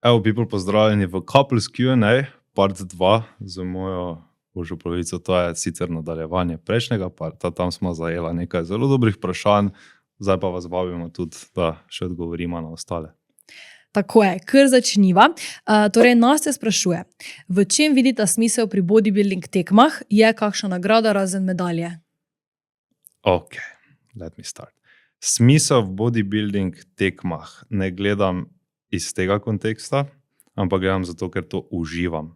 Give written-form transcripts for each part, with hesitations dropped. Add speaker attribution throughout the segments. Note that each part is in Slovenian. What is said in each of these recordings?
Speaker 1: Evo, people, pozdravljeni v Couples Q&A, part 2 z mojo božjo polovico. To je sicer nadaljevanje prejšnjega parta, tam smo zajela nekaj zelo dobrih vprašanj, zdaj pa vas vabimo tudi, da še odgovorimo na ostale.
Speaker 2: Tako je, kar začniva. Torej, Nastja sprašuje, v čem vidita smisel pri bodybuilding tekmah, je kakšna nagrada razen medalje?
Speaker 1: Ok, let me start. Smisel v bodybuilding tekmah ne gledam iz tega konteksta, ampak gledam zato, ker to uživam.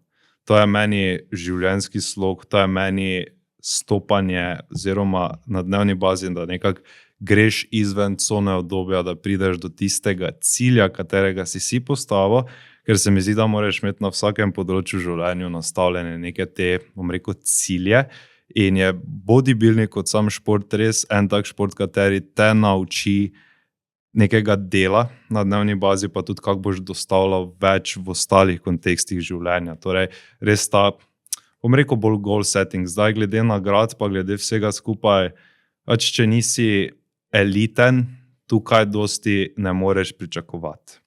Speaker 1: To je meni življenjski slog, to je meni stopanje oziroma na dnevni bazi, da nekako greš izven cone obdobja, da prideš do tistega cilja, katerega si postavil, ker se mi zdi, da moraš imeti na vsakem področju življenju nastavljene neke te, bom rekel, cilje. In je bodybuilding kot sam šport res en tak šport, kateri te nauči nekega dela na dnevni bazi, pa tudi kako boš dostavljal več v ostalih kontekstih življenja. Torej, res ta, bom rekel, bolj goal setting. Zdaj, glede nagrad, pa glede vsega skupaj, če nisi eliten, tukaj dosti ne moreš pričakovati.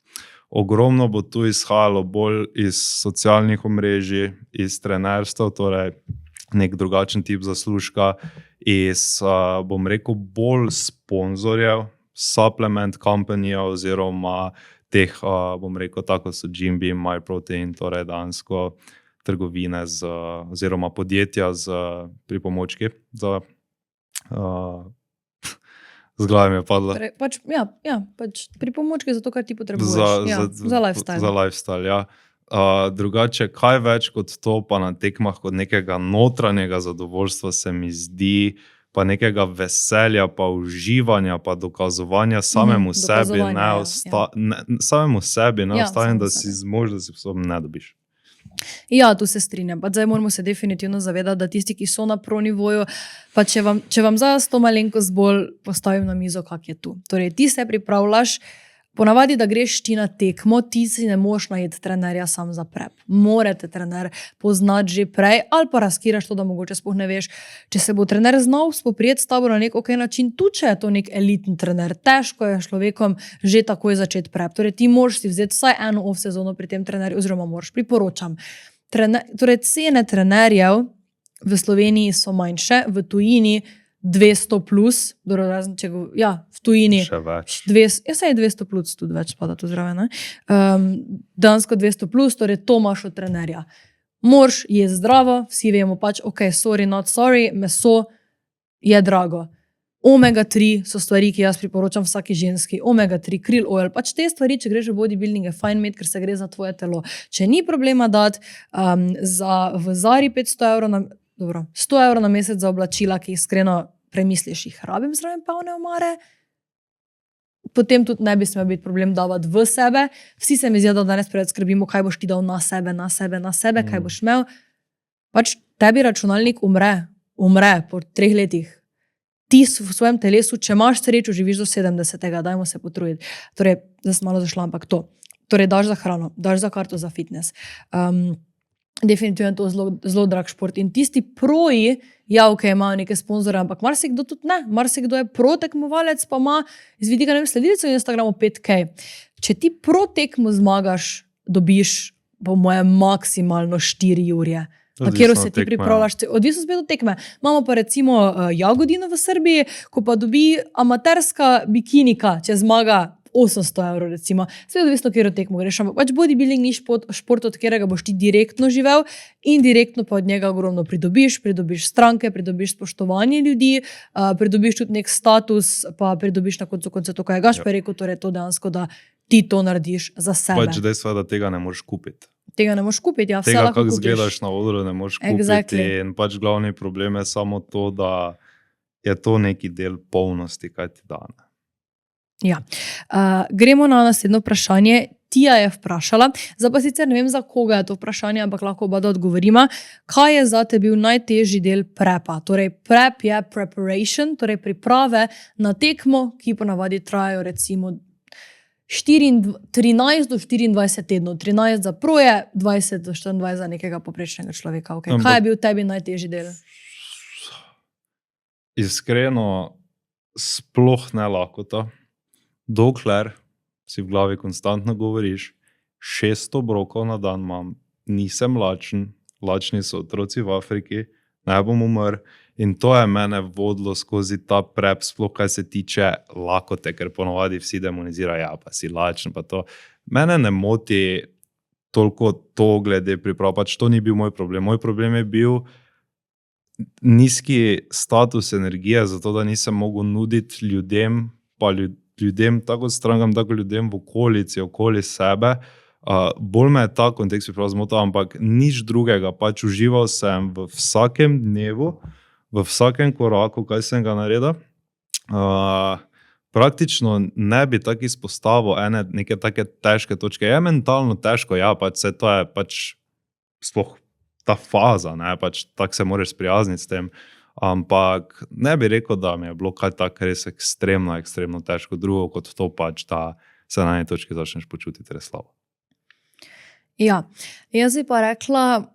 Speaker 1: Ogromno bo tu izhajalo bolj iz socialnih omrežij, iz trenerstva, torej nek drugačen tip zaslužka, iz, bom rekel, bolj sponzorjev, supplement companyjev oziroma teh, bom rekel, tako so Jimbeam, MyProtein, torej dansko trgovine oziroma podjetja z pripomočki za z glave mi je padlo.
Speaker 2: Torej, pač pripomočki za to, kar ti potrebuješ. Za lifestyle.
Speaker 1: Za lifestyle, ja. Drugače, kaj več kot to, pa na tekmah kot nekega notranjega zadovoljstva se mi zdi, pa nekega veselja, pa uživanja, pa dokazovanja samemu sebi, samemu sebi, ne ostanem, da si zmož, da si sposoben, ne dobiš.
Speaker 2: Ja, tu se strinjam. Pa zdaj moramo se definitivno zavedati, da tisti, ki so na pro nivoju, pa če vam zdaj to malenkost bolj postavim na mizo, kak je tu. Torej, ti se pripravljaš, ponavadi, da greš ti na tekmo, ti si ne moš najeti trenerja sam za prep. Morate trener poznati že prej, ali pa razkiraš to, da mogoče sploh ne veš. Če se bo trener znal spoprijeti s tabo na nek način, tudi če je to nek elitni trener, težko je človekom že takoj začeti prep. Torej, ti moraš si vzeti vsaj eno off sezono pri tem trenerju, oziroma moraš, priporočam. Torej, cene trenerjev v Sloveniji so manjše, v tujini 200 plus, v tujini
Speaker 1: še več.
Speaker 2: Saj je 200 plus tudi več spada tu zraven, dansko 200 plus, torej to imaš od trenerja. Moraš jesti zdravo, vsi vemo pač, ok, sorry, not sorry, meso je drago. Omega 3 so stvari, ki jaz priporočam vsaki ženski, omega 3, krill oil, pač te stvari, če greš v bodybuilding, je fajn imeti, ker se gre za tvoje telo. Če ni problema dati v Zari 100 evrov na mesec za oblačila, ki iskreno premisliš, jih rabim zraven polne omare, potem tudi ne bi smel biti problem davati v sebe. Vsi se mi zdi, da danes preveč skrbimo, kaj boš ti dal na sebe, kaj boš imel. Pač tebi računalnik umre po 3 letih. Ti v svojem telesu, če imaš srečo, živiš do 70, dajmo se potruditi. Torej, zdaj sem malo zašla, ampak to. Torej, daš za hrano, daš za karto za fitness. Definitivno je to zelo drag šport. In tisti proji, ja, ok, imajo neke sponzore, ampak marsikdo tudi ne. Marsikdo je pro tekmovalec, pa ima z vidika sledilcev na Instagramu 5K. Če ti pro tekmo zmagaš, dobiš po moje maksimalno 4 urje, na katero se ti pripravljaš. Odvisno spet od tekme. Imamo pa recimo Jagodino v Srbiji, ko pa dobi amaterska bikinika, če zmaga 800 evrov recimo. Spet odvisno, kjer od tekmo greš. Ampak pač bodybuilding ni šport, od katerega boš ti direktno živel, indirektno pa od njega ogromno pridobiš stranke, pridobiš spoštovanje ljudi, pridobiš tudi nek status, pa pridobiš na koncu to, kaj je Gašper rekel, torej to dejansko, da ti to narediš za sebe.
Speaker 1: Pač dejstvo je, da tega ne moreš kupiti.
Speaker 2: Tega ne moreš kupiti, ja, vse
Speaker 1: tega,
Speaker 2: lahko kupiš.
Speaker 1: Tega, kako zgledaš na odru, ne moreš kupiti. In pač glavni problem je samo to, da je to neki del polnosti, kaj ti dane.
Speaker 2: Ja. Gremo na naslednjo vprašanje. Tija je vprašala, zdaj pa sicer ne vem, za koga je to vprašanje, ampak lahko oba da odgovorima. Kaj je zate bil najtežji del prepa? Torej, prep je preparation, torej priprave na tekmo, ki ponavadi trajajo recimo 13 do 24 tednov. 13 za proje, 20 do 24 za nekega poprečnega človeka. Okay. Kaj je bil tebi najtežji del?
Speaker 1: Iskreno, sploh ne lakota. Dokler si v glavi konstantno govoriš, 600 obrokov na dan imam, nisem lačen, lačni so otroci v Afriki, ne bom umrl. In to je mene vodilo skozi ta prep, sploh kaj se tiče lakote, ker ponovadi vsi demonizirajo, ja, pa si lačen, pa to. Mene ne moti toliko to glede priprav, pač to ni bil moj problem. Moj problem je bil nizki status energije, zato da nisem mogel nuditi ljudem, pa ljudem, tako strankam, tako ljudem v okolici, okoli sebe. Bolj me je ta kontekst priprav zmotil, ampak nič drugega, pač užival sem v vsakem dnevu, v vsakem koraku, kaj sem ga naredil. Praktično ne bi tako izpostavil neke take težke točke. Je mentalno težko, ja, pač se to je pač sploh ta faza, ne, pač tako se moraš sprijazniti s tem. Ampak ne bi rekel, da mi je bilo kaj tako res ekstremno težko, drugo kot to pač, da se na eni točki začneš počutiti res slabo.
Speaker 2: Ja, jaz bi pa rekla,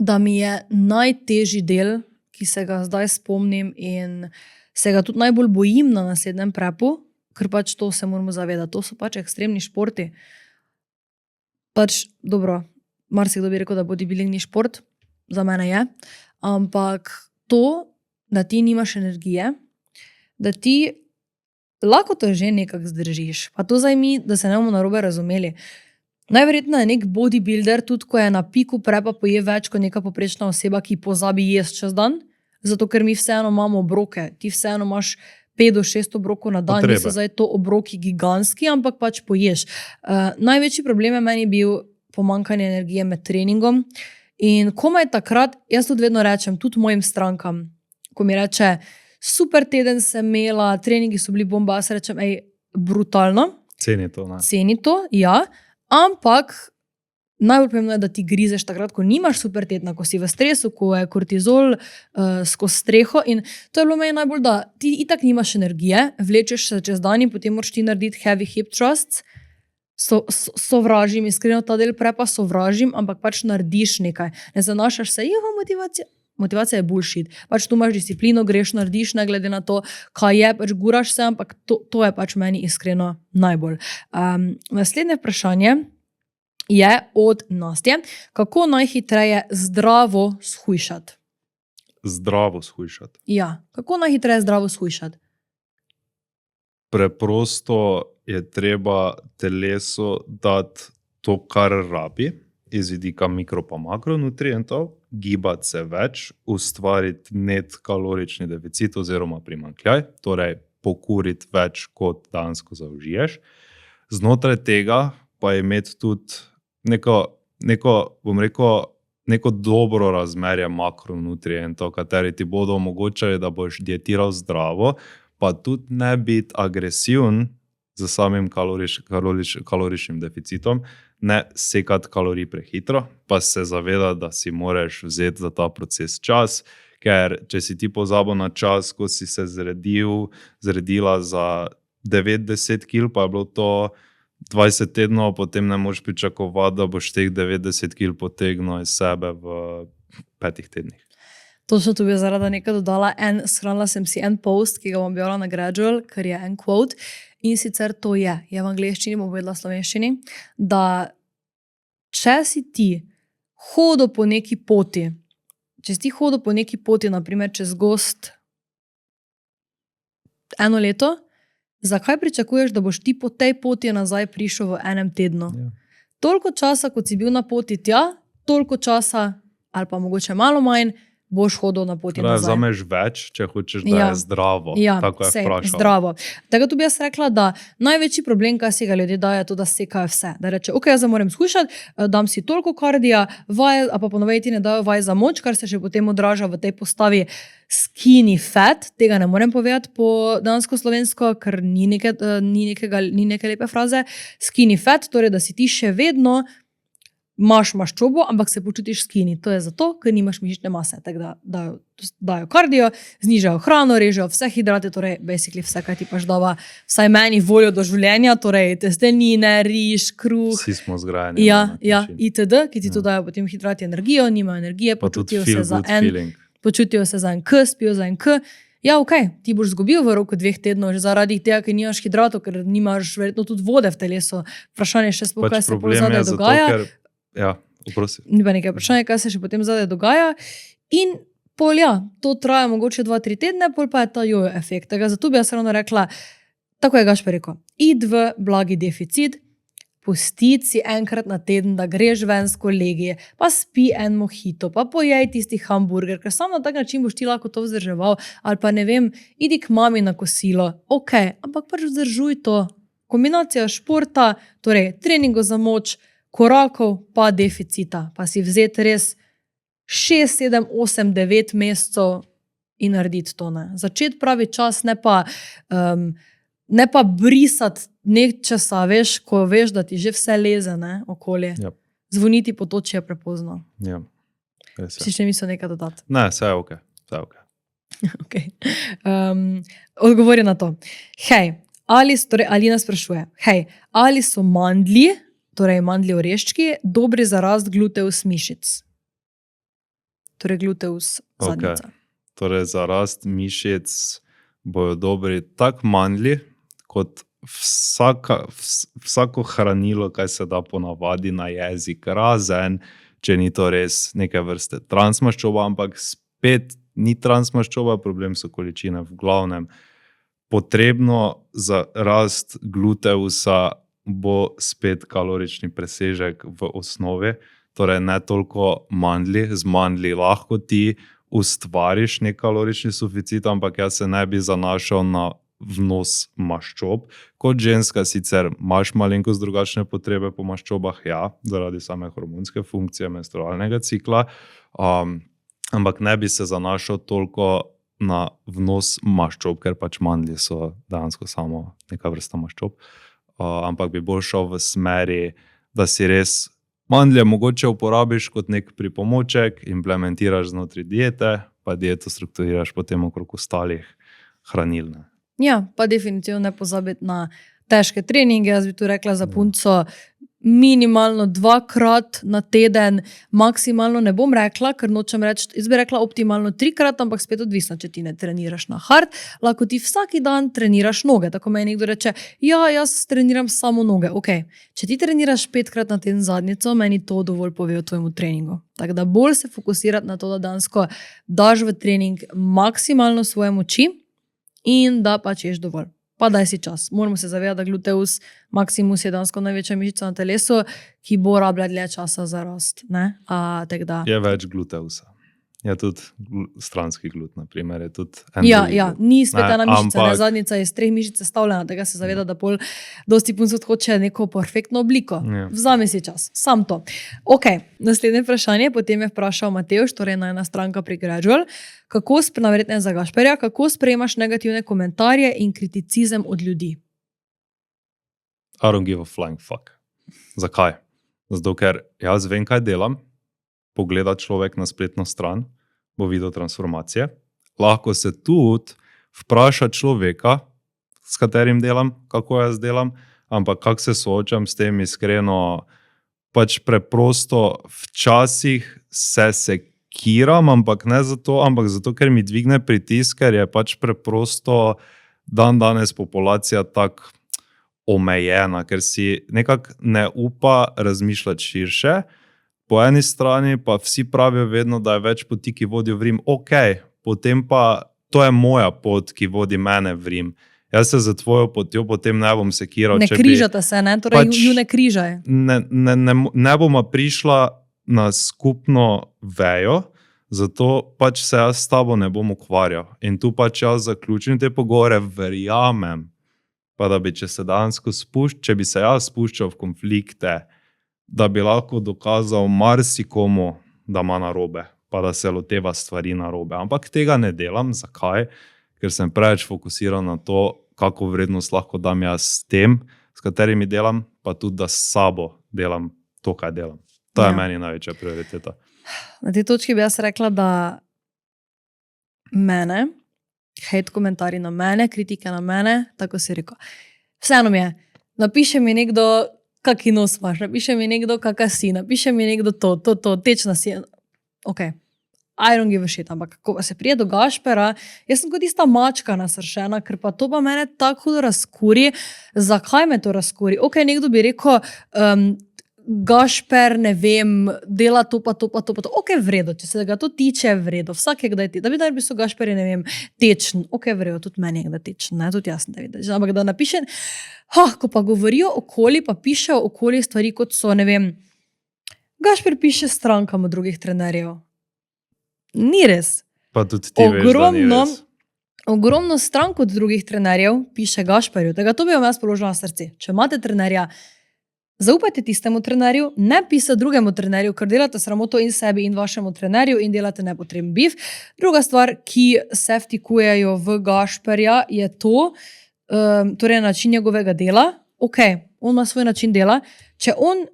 Speaker 2: da mi je najtežji del, ki se ga zdaj spomnim in se ga tudi najbolj bojim na naslednjem prepu, ker pač to se moramo zavedati, to so pač ekstremni športi. Pač, dobro, marsikdo bi rekel, da bodybuilding ni šport, za mene je, ampak to, da ti nimaš energije, da ti lahko to že nekako zdržiš, pa to zdaj mi, da se ne bomo narobe razumeli. Najverjetneje je nek bodybuilder, tudi ko je na piku prepa, poje več kot neka poprečna oseba, ki pozabi jesti čez dan, zato ker mi vseeno imamo obroke. Ti vseeno imaš 5 do 6 obrokov na dan, niso zdaj to obroki gigantski, ampak pač poješ. Največji problem je meni bil pomanjkanje energije med treningom in komaj takrat, jaz tudi vedno rečem, tudi mojim strankam, ko mi reče, super teden sem imela, treningi so bili bomba, jaz rečem, brutalno.
Speaker 1: Ceni to, ne?
Speaker 2: Ceni to, ja. Ampak najbolj pomembno je, da ti grizeš takrat, ko nimaš super tedna, ko si v stresu, ko je kortizol skozi streho in to je bilo meni najbolj, da ti itak nimaš energije, vlečeš se čez dan in potem moraš ti narediti heavy hip thrusts. Sovražim, iskreno ta del prepa sovražim, ampak pač narediš nekaj. Ne zanašaš se, motivacija. Motivacija je bullshit. Pač tu imaš disciplino, greš, narediš, ne glede na to, kaj je, pač guraš se, ampak to je pač meni iskreno najbolj. Naslednje vprašanje je od Nastje. Kako najhitreje zdravo shujšati?
Speaker 1: Zdravo shujšati?
Speaker 2: Ja, kako najhitreje zdravo shujšati?
Speaker 1: Preprosto je treba telesu dati to, kar rabi, iz vidika mikro pa makronutrientov, gibati se več, ustvariti net kalorični deficit oziroma primanjkljaj, torej pokuriti več, kot dejansko zaužiješ. Znotraj tega pa je imeti tudi neko dobro razmerje makronutrientov, kateri ti bodo omogočali, da boš dietiral zdravo, pa tudi ne biti agresiven z samim kaloričnim deficitom, ne sekati kalorij prehitro, pa se zavedati, da si moraš vzeti za ta proces čas, ker če si ti pozabil na čas, ko si se zredila za 90 kg, pa je bilo to 20 tednov, potem ne moreš pričakovati, da boš teh 90 kg potegnil iz sebe v 5 tednih.
Speaker 2: Točno tu bi zaradi nekaj dodala. Shranila sem si en post, ki ga bom objavila na Gradual, ker je en quote. In sicer to je v angleščini, bom povedala slovenščini, da če si ti hodil po neki poti, naprimer čez gozd 1 leto, zakaj pričakuješ, da boš ti po tej poti nazaj prišel v 1 tednu? Ja. Toliko časa, kot si bil na poti tja, toliko časa, ali pa mogoče malo manj, boš hodil na poti nazaj.
Speaker 1: Vzameš več, če hočeš, da je zdravo.
Speaker 2: Ja,
Speaker 1: tako je vprašal.
Speaker 2: Zdravo. Tako tu bi jaz rekla, da največji problem, kaj si ga ljudje dajo, je to, da sekajo vse. Da reče, ok, jaz moram skušati, dam si toliko kardija, vaj, a pa ponovej ti ne dajo vaj za moč, kar se še potem odraža v tej postavi skinny fat. Tega ne morem povedati po dansko-slovensko, ker ni neke lepe fraze. Skinny fat, torej, da si ti še vedno imaš maščobo, ampak se počutiš skinny. To je zato, ker nimaš mišične mase. Tako da dajo kardio, znižajo hrano, režejo vse hidrate, torej basically vse, kaj ti pač dava vsaj meni voljo do življenja, torej testenine, riž, kruh.
Speaker 1: Vsi smo zgrajeni.
Speaker 2: Ja, itd., ki ti to dajo potem hidrati energijo, nimajo energije, počutijo se za en k, spijo za en k. Ja, ti boš zgubil v roku 2 tednov, že zaradi tega, ker nimaš hidratov, ker nimaš verjetno tudi vode v telesu. Vprašanje je še sploh, kaj se potem zadaj dogaja. Ni pa nekaj vprašanje, kaj se še potem zadaj dogaja. In pol, to traja mogoče 2-3 tedne, pol pa je ta jojo efekt. Zato bi jaz ravno rekla, tako je Gašper rekel, id v blagi deficit, pusti si enkrat na teden, da greš ven s kolegi, pa spi en mojito, pa pojej tisti hamburger, ker samo na tak način boš ti lahko to vzdrževal, ali pa ne vem, idi k mami na kosilo, ampak pač vzdržuj to. Kombinacija športa, torej treningov za moč, korakov pa deficita, pa si vzeti res 6, 7, 8, 9 mesecev in narediti to. Začeti pravi čas, ne pa brisati nečesa, veš, ko veš, da ti že vse leze okolje.
Speaker 1: Ja.
Speaker 2: Zvoniti po to, če je prepozno.
Speaker 1: Ja.
Speaker 2: Si še misel nekaj dodati?
Speaker 1: Ne, vse je ok.
Speaker 2: Okay. Odgovori na to. Torej Alina sprašuje, ali so mandlji, torej mandlji oreščki, dobri za rast gluteus mišic? Torej gluteus zadnjica.
Speaker 1: Torej za rast mišic bojo dobri tak mandlji, kot vsako hranilo, kaj se da ponavadi na jezik, razen, če ni to res neke vrste transmaščoba, ampak spet ni transmaščoba, problem so količine. V glavnem, potrebno za rast gluteusa bo spet kalorični presežek v osnovi, torej ne toliko mandlji, z mandlji lahko ti ustvariš nek kalorični suficit, ampak jaz se ne bi zanašal na vnos maščob. Kot ženska sicer imaš malenkost drugačne potrebe po maščobah, zaradi same hormonske funkcije menstrualnega cikla, ampak ne bi se zanašal toliko na vnos maščob, ker pač mandlji so dejansko samo neka vrsta maščob, ampak bi bolj šel v smeri, da si res mandlje mogoče uporabiš kot nek pripomoček, implementiraš znotraj diete, pa dieto strukturiraš potem okrog ostalih hranil.
Speaker 2: Ja, pa definitivno ne pozabiti na težke treninge. Jaz bi tu rekla za punco minimalno 2-krat na teden, maksimalno ne bom rekla, ker nočem reči, jaz bi rekla optimalno 3-krat, ampak spet odvisno, če ti ne treniraš na hard, lahko ti vsaki dan treniraš noge. Tako meni nekdo reče, jaz treniram samo noge. Če ti treniraš 5-krat na teden zadnjico, meni to dovolj pove o tvojemu treningu. Tako da bolj se fokusirati na to, da dansko daš v trening maksimalno svoje moči in da pač ješ dovolj. Pa daj si čas. Moramo se zavedati, da gluteus maximus je dansko največja mišica na telesu, ki bo rabila dlje časa za rast.
Speaker 1: Je več gluteusa. Je tudi stranski glut, na primer. Je tudi
Speaker 2: ni spet ena mišica, zadnjica je iz 3 mišic sestavljena, tega se zaveda, da pol dosti punc hoče neko perfektno obliko. Vzami si čas, sam to. Naslednje vprašanje, potem je vprašal Matevž, torej ena stranka pri Gradual, najverjetneje za Gašperja, kako sprejemaš negativne komentarje in kriticizem od ljudi?
Speaker 1: I don't give a flying fuck. Zakaj? Zato, ker jaz vem, kaj delam, pogleda človek na spletno stran, bo videl transformacije. Lahko se tudi vpraša človeka, s katerim delam, kako jaz delam, ampak kako se soočam s tem, iskreno, pač preprosto včasih se sekiram, ampak ne zato, ampak zato, ker mi dvigne pritisk, ker je pač preprosto danes populacija tako omejena, ker si nekako ne upa razmišljati širše. Po eni strani pa vsi pravijo vedno, da je več poti, ki vodijo v Rim. Potem pa to je moja pot, ki vodi mene v Rim. Jaz se za tvojo potjo potem ne bom sekiral.
Speaker 2: Ne križata se, ne? Torej pač ju ne križaj.
Speaker 1: Ne bom prišla na skupno vejo, zato pač se jaz s tabo ne bom ukvarjal. In tu pač jaz zaključim te pogovore, verjamem, pa da bi če bi se jaz spuščal v konflikte, da bi lahko dokazal marsikomu, da ima narobe, pa da se loteva stvari narobe. Ampak tega ne delam. Zakaj? Ker sem preveč fokusiran na to, kako vrednost lahko dam jaz s tem, s katerimi delam, pa tudi, da s sabo delam to, kaj delam. To je meni največja prioriteta.
Speaker 2: Na tej točki bi jaz rekla, da mene, hate komentarji na mene, kritike na mene, tako si rekel. Vseeno mi je, napiše mi nekdo, kaki nos imaš, napiše mi nekdo, kaka si, napiše mi nekdo to, tečna si. I don't give a shit, ampak ko pa se prije do Gašpera, jaz sem kot tista mačka nasršena, ker pa to pa mene tako hudo razkuri. Zakaj me to razkuri? Ok, nekdo bi rekel, Gašper, ne vem, dela to pa to. Ok, vredo, če se ga to tiče, vredo. Vsak je kdaj ti. Da bi v bistvu Gašper je, ne vem, tečen. Ok, vredo, tudi meni je kdaj tečen, ne, tudi jaz sem da videl. Ampak da napiše, ko pa govorijo okoli, pa pišejo okoli stvari, kot so, ne vem, Gašper piše strankam od drugih trenerjev. Ni res.
Speaker 1: Pa tudi ti veš, da ni res.
Speaker 2: Ogromno strank od drugih trenerjev piše Gašperju. Tega to bi vam jaz položila na srce. Če imate trenerja, zaupajte tistemu trenerju, ne pisati drugemu trenerju, ker delate sramoto in sebi in vašemu trenerju in delate nepotreben bif. Druga stvar, ki se vtikujejo v Gašperja, je to, torej način njegovega dela. Ok, on ima svoj način dela. Če on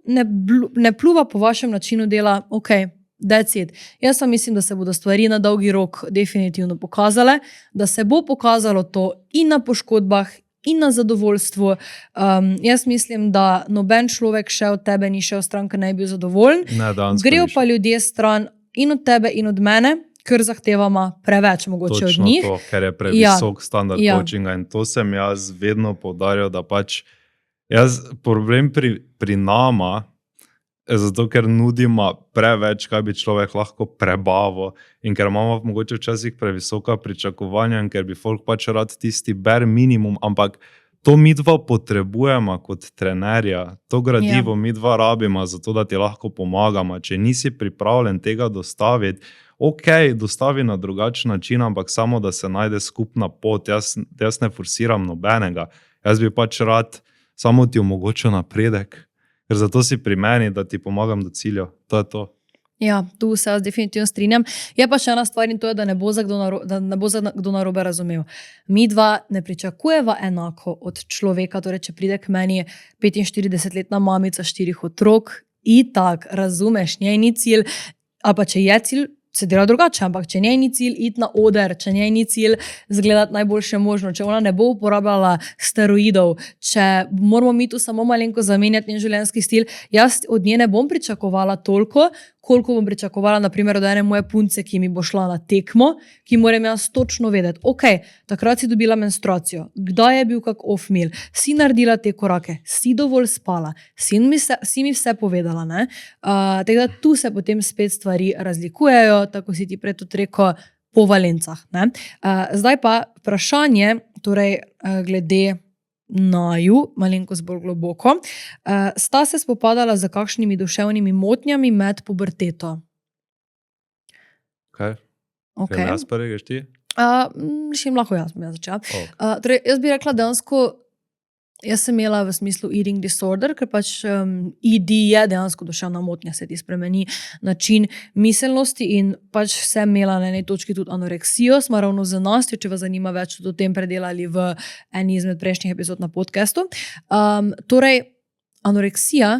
Speaker 2: ne pluva po vašem načinu dela, ok, that's it. Jaz pa mislim, da se bodo stvari na dolgi rok definitivno pokazale, da se bo pokazalo to in na poškodbah, in na zadovoljstvu. Jaz mislim, da noben človek še od tebe ni šel stran, ker ne bi bil zadovoljen. Grejo pa ljudje stran in od tebe in od mene, ker zahtevamo preveč mogoče od njih.
Speaker 1: Točno to, ker je previsok standard coachinga in to sem jaz vedno poudarjal, da pač problem pri nama, zato ker nudimo preveč, kaj bi človek lahko prebavil in ker imamo mogoče včasih previsoka pričakovanja in ker bi folk pač rad tisti bare minimum, ampak to mi dva potrebujemo kot trenerja, to gradivo mi dva rabimo, zato da ti lahko pomagamo. Če nisi pripravljen tega dostaviti, ok, dostavi na drugačen način, ampak samo da se najde skupna pot. Jaz ne forsiram nobenega, jaz bi pač rad samo ti omogočil napredek. Ker zato si pri meni, da ti pomagam do cilja. To je to.
Speaker 2: Ja, tu se jaz definitivno strinjam. Je pa še ena stvar in to je, da ne bo za kdo narobe razumel. Mi dva ne pričakujeva enako od človeka, torej če pride k meni 45-letna mamica 4 otrok, itak, razumeš, njej ni cilj, ali pa če je cilj, se dela drugače, ampak če njej ni cilj iti na oder, če njej ni cilj zgledati najboljše možno, če ona ne bo uporabljala steroidov, če moramo mi tu samo malenko zamenjati njen življenjski stil, jaz od nje ne bom pričakovala toliko, koliko bom pričakovala naprimer od ene moje punce, ki mi bo šla na tekmo, ki moram jaz točno vedeti, ok, takrat si dobila menstruacijo, kdaj je bil kak off meal, si naredila te korake, si dovolj spala, si mi vse povedala, ne? Tako da tu se potem spet stvari razlikujejo, tako si ti prej tudi rekel, po valencah, ne? Zdaj pa vprašanje, torej glede naju, malenkost bolj globoko, sta se spopadala z kakšnimi duševnimi motnjami med puberteto?
Speaker 1: Kaj? Kaj jaz pa regeš ti?
Speaker 2: Lahko jaz bom začela. Torej, jaz bi rekla dejansko, jaz sem imela v smislu eating disorder, ker pač ED je dejansko duševna motnja, se ti spremeni način miselnosti in pač sem imela na eni točki tudi anoreksijo, smo ravno z Nastjo, če vas zanima več, tudi o tem predelali v eni izmed prejšnjih epizod na podcastu. Torej, anoreksija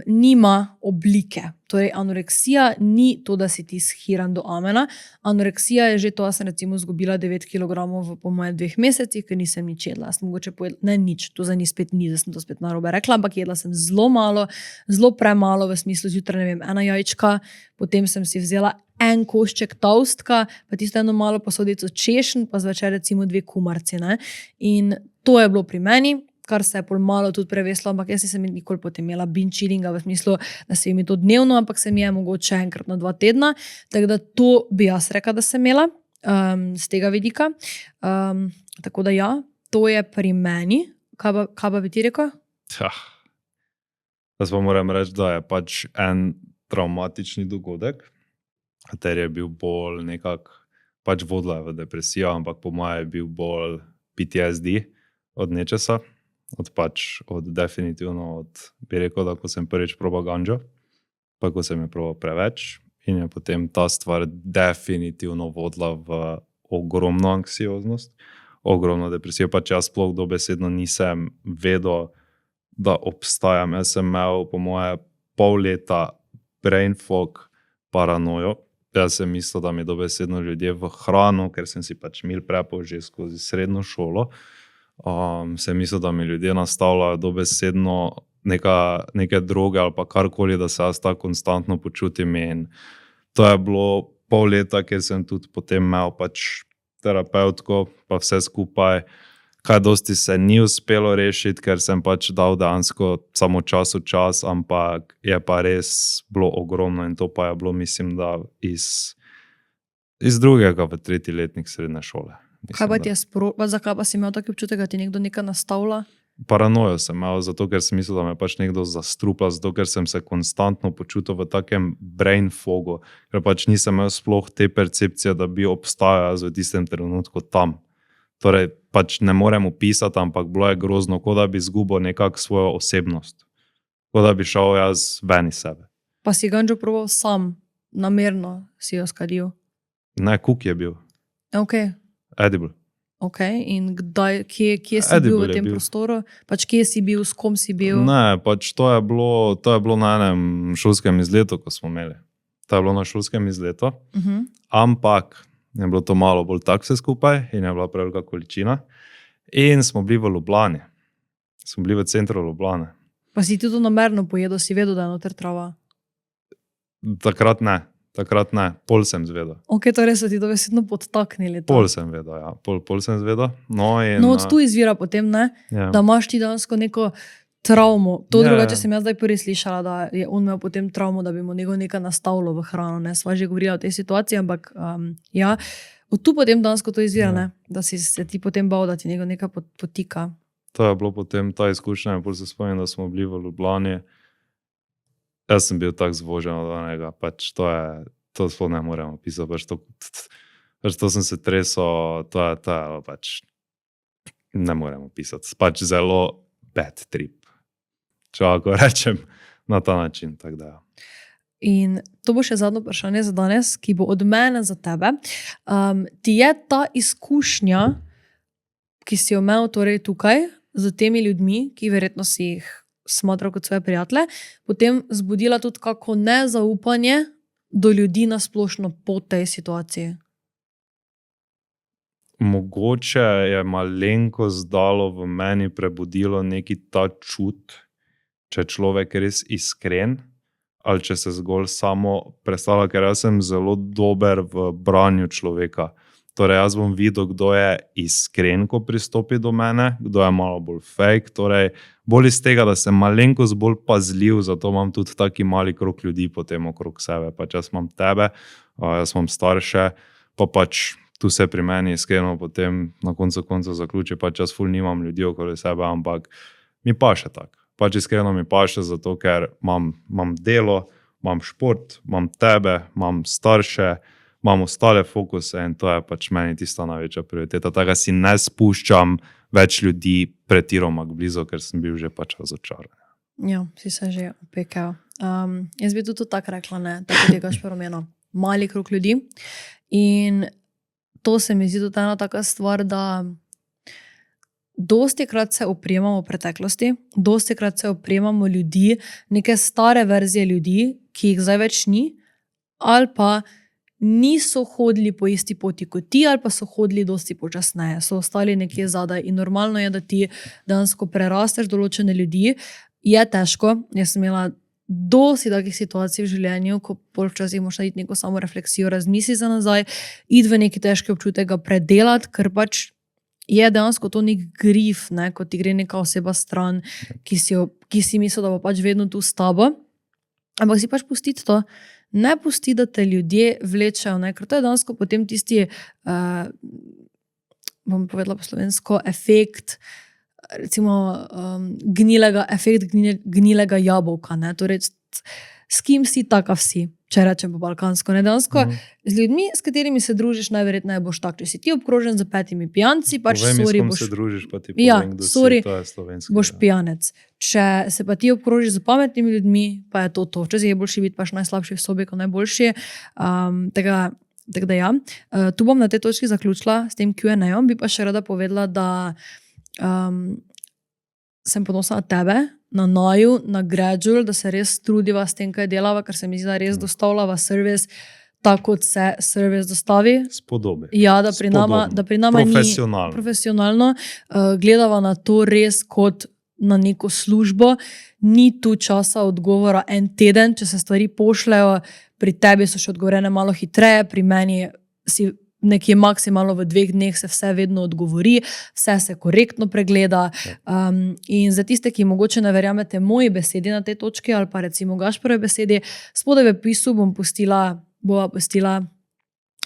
Speaker 2: nima oblike. Torej, anoreksija ni to, da si ti shiran do amena. Anoreksija je že to, da sem recimo izgubila 9 kg v po moje 2 mesecih, ker nisem nič jedla. Sem mogoče pojedla, ne nič, to za ni spet ni, da sem to spet narobe rekla, ampak jedla sem zelo malo, zelo premalo v smislu zjutraj, ne vem, 1 jajčka, potem sem si vzela en košček toastka, pa tisto eno malo posodico češenj, pa zvečer recimo 2 kumarci, ne. In to je bilo pri meni, kar se je pol malo tudi preveslo, ampak jaz nisem nikoli potem imela binge eatinga v smislu, da se mi to dnevno, ampak se mi je mogoče enkrat na 2 tedna, tako da to bi jaz rekla, da sem imela z tega vidika. Tako da ja, to je pri meni. Kaj pa bi ti rekel?
Speaker 1: Jaz pa moram reči, da je pač en traumatični dogodek, kateri je bil bolj nekako, pač vodila v depresijo, ampak po moje je bil bolj PTSD od nečesa. Definitivno bi rekel, da ko sem prvič probal ganđo, pa ko sem je probal preveč in je potem ta stvar definitivno vodila v ogromno anksioznost, ogromno depresijo, pač jaz sploh dobesedno nisem vedel, da obstajam. Jaz sem imel po moje pol leta brain fog, paranojo. Jaz sem mislil, da mi dobesedno ljudje v hrano, ker sem si pač mil prepol že skozi srednjo šolo, sem mislil, da mi ljudje nastavljajo dobesedno neke droge ali pa karkoli, da se jaz tako konstantno počutim in to je bilo pol leta, ker sem tudi potem imel pač terapeutko, pa vse skupaj, kaj dosti se ni uspelo rešiti, ker sem pač dal dejansko samo čas v čas, ampak je pa res bilo ogromno in to pa je bilo, mislim, da iz drugega v tretji letnik srednje šole.
Speaker 2: Kaj pa ti je zakaj pa si imel taki občutek, da ti nekdo nekaj nastavlja?
Speaker 1: Paranojo sem imel, zato ker sem mislil, da me pač nekdo zastrupa, zato ker sem se konstantno počutil v takem brain fogu, ker pač nisem imel sploh te percepcije, da bi obstajal v tistem trenutku tam. Torej, pač ne morem opisati, ampak bilo je grozno, kot da bi izgubil nekako svojo osebnost. Kot da bi šel jaz ven iz sebe.
Speaker 2: Pa si ganđo probal sam, namerno si jo skadil?
Speaker 1: Ne, kuk je bil.
Speaker 2: Ok.
Speaker 1: Edible.
Speaker 2: Ok, in kdaj, kje si bil v tem prostoru? Pač kje si bil, s kom si bil?
Speaker 1: Ne, pač to je bilo na enem šolskem izletu, ko smo imeli. To je bilo na šolskem izletu, ampak je bilo to malo bolj tak vse skupaj in je bila prevelika količina. In smo bili v Ljubljani. Smo bili v centru Ljubljane.
Speaker 2: Pa si ti to namerno pojedel, si vedel, da je noter trava?
Speaker 1: Takrat ne, pol sem zvedel.
Speaker 2: Ok, torej so ti dobesedno podtaknili.
Speaker 1: Pol sem vedel, ja. Pol sem zvedel. No,
Speaker 2: od tu izvira potem, ne?
Speaker 1: Ja.
Speaker 2: Da imaš ti dejansko neko travmo. To drugače sem jaz zdaj prvi slišala, da je on imel potem travmo, da bi mu nekaj nastavilo v hrano. Ne? Sva že govorila o tej situaciji, ampak ja. Od tu potem dejansko to izvira, ne? Da si se ti potem bal, da ti nekaj potika.
Speaker 1: To je bilo potem ta izkušnja, pol se spomnim, da smo bili v Ljubljani. Jaz sem bil tak zvožen od onega, pač to sploh ne morem opisati, pač to sem se tresel, to je pač ne morem opisati, pač zelo bad trip, če lahko rečem na ta način, tako da.
Speaker 2: In to bo še zadnje vprašanje za danes, ki bo od mene za tebe. Ti je ta izkušnja, ki si jo imel torej tukaj z temi ljudmi, ki verjetno si jih smatral kot svoje prijatelje, potem zbudila tudi kako nezaupanje do ljudi na splošno po tej situaciji?
Speaker 1: Mogoče je malenko zdalo v meni prebudilo neki ta čut, če človek res iskren, ali če se zgolj samo predstavlja, ker jaz sem zelo dober v branju človeka. Torej, jaz bom videl, kdo je iskren, ko pristopi do mene, kdo je malo bolj fake, torej bolj iz tega, da sem malenkost bolj pazljiv, zato imam tudi taki mali krog ljudi potem okrog sebe. Pač jaz imam tebe, jaz imam starše, pa pač tu se pri meni iskreno potem na koncu zaključi, pač jaz ful nimam ljudi okoli sebe, ampak mi paše tako. Pač iskreno mi paše zato, ker imam delo, imam šport, imam tebe, imam starše, imam ostale fokuse in to je pač meni tista največja prioriteta. Tako si ne spuščam več ljudi pretiroma blizu, ker sem bil že pač razočaran.
Speaker 2: Ja, si se že opekel. Jaz bi tudi tako rekla, ne, tako tega šperomeno. Mali krog ljudi in to se mi zdi tudi ena taka stvar, da dostikrat se opremamo preteklosti, dostikrat se opremamo ljudi, neke stare verzije ljudi, ki jih zdaj več ni, ali pa niso hodili po isti poti kot ti, ali pa so hodili dosti počasneje, so ostali nekje zadaj in normalno je, da ti dejansko prerasteš določene ljudi. Je težko, jaz sem imela dosti takih situacij v življenju, ko včasih moraš narediti neko samo refleksijo, razmisli za nazaj, iti v neki težki občutek ga predelati, ker pač je dejansko to nek grif, ne, ko ti gre neka oseba stran, ki si misli, da bo pač vedno tu s tabo, ampak si pač pustiti to. Ne pusti, da te ljudje vlečejo, ne? Ker to je dejansko potem tisti, bom povedala po slovensko, efekt, recimo gnilega jabolka. Ne? Torej, s kim si, taka vsi, če rečem po balkansko. Ne? Dejansko z ljudmi, s katerimi se družiš, najverjetneje boš tak. Če si ti obkrožen z 5 pijanci, pač
Speaker 1: sorry, boš... se družiš, pa ti povem, kdo si, to je slovensko.
Speaker 2: Boš pijanec. Če se pa ti obkrožiš z pametnimi ljudmi, pa je to. Včasih je boljši biti pač najslabši v sobi, kot najboljši. Tako da ja. Tu bom na tej točki zaključila s tem Q&A-om, bi pa še rada povedala, da sem ponosna na tebe, na Naju, na Gradual, da se res trudiva s tem, kaj delava, ker se mi zdi, da res dostavljava servis tako, kot se servis dostavi.
Speaker 1: Spodobi.
Speaker 2: Ja, da pri nama
Speaker 1: profesionalno.
Speaker 2: Profesionalno. Gledava na to res kot na neko službo, ni tu časa odgovora en teden, če se stvari pošljajo, pri tebi so še odgovorene malo hitreje, pri meni si nekje maksimalno v 2 dneh se vse vedno odgovori, vse se korektno pregleda. In za tiste, ki mogoče ne verjamete moji besedi na tej točki ali pa recimo Gašperjevi besedi, spodaj v opisu bova pustila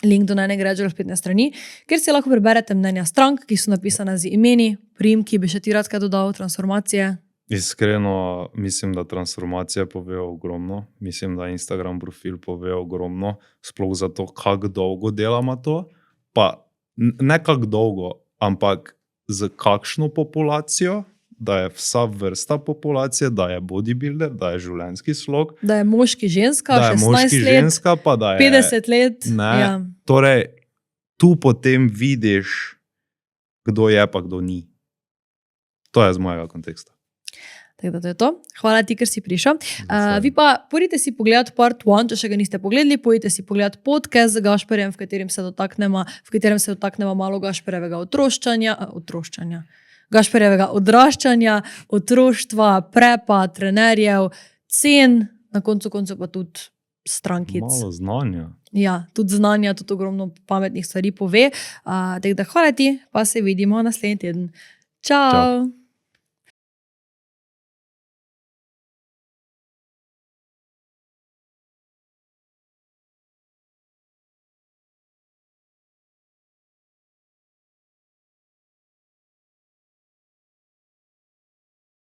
Speaker 2: link do najne Gradual spletne strani, kjer si lahko preberete mnenja strank, ki so napisane z imeni, priimki, bi še ti rad kaj dodal, transformacije.
Speaker 1: Iskreno mislim, da transformacija pove ogromno. Mislim, da Instagram profil pove ogromno, sploh zato, kako dolgo delamo to. Pa ne kako dolgo, ampak z kakšno populacijo, da je vsa vrsta populacije, da je bodybuilder, da je življenjski slog.
Speaker 2: Da je moški, ženska,
Speaker 1: da je
Speaker 2: 16
Speaker 1: moški,
Speaker 2: let,
Speaker 1: ženska, pa da je
Speaker 2: 50 let.
Speaker 1: Ne,
Speaker 2: Ja.
Speaker 1: Torej, tu potem vidiš, kdo je pa kdo ni. To je z mojega konteksta.
Speaker 2: Tako da to je to. Hvala ti, ker si prišel. Vi pa pojdite si pogledati part 1, če še ga niste pogledali, pojdite si pogledati podcast z Gašperjem, v katerem se dotaknemo malo Gašperjevega otroščanja. Gašperjevega odraščanja, otroštva, prepa, trenerjev, cen, na koncu pa tudi strankic.
Speaker 1: Malo znanja.
Speaker 2: Ja, tudi znanja, tudi ogromno pametnih stvari pove. Tako da hvala ti, pa se vidimo naslednji teden. Čau!
Speaker 1: Čau.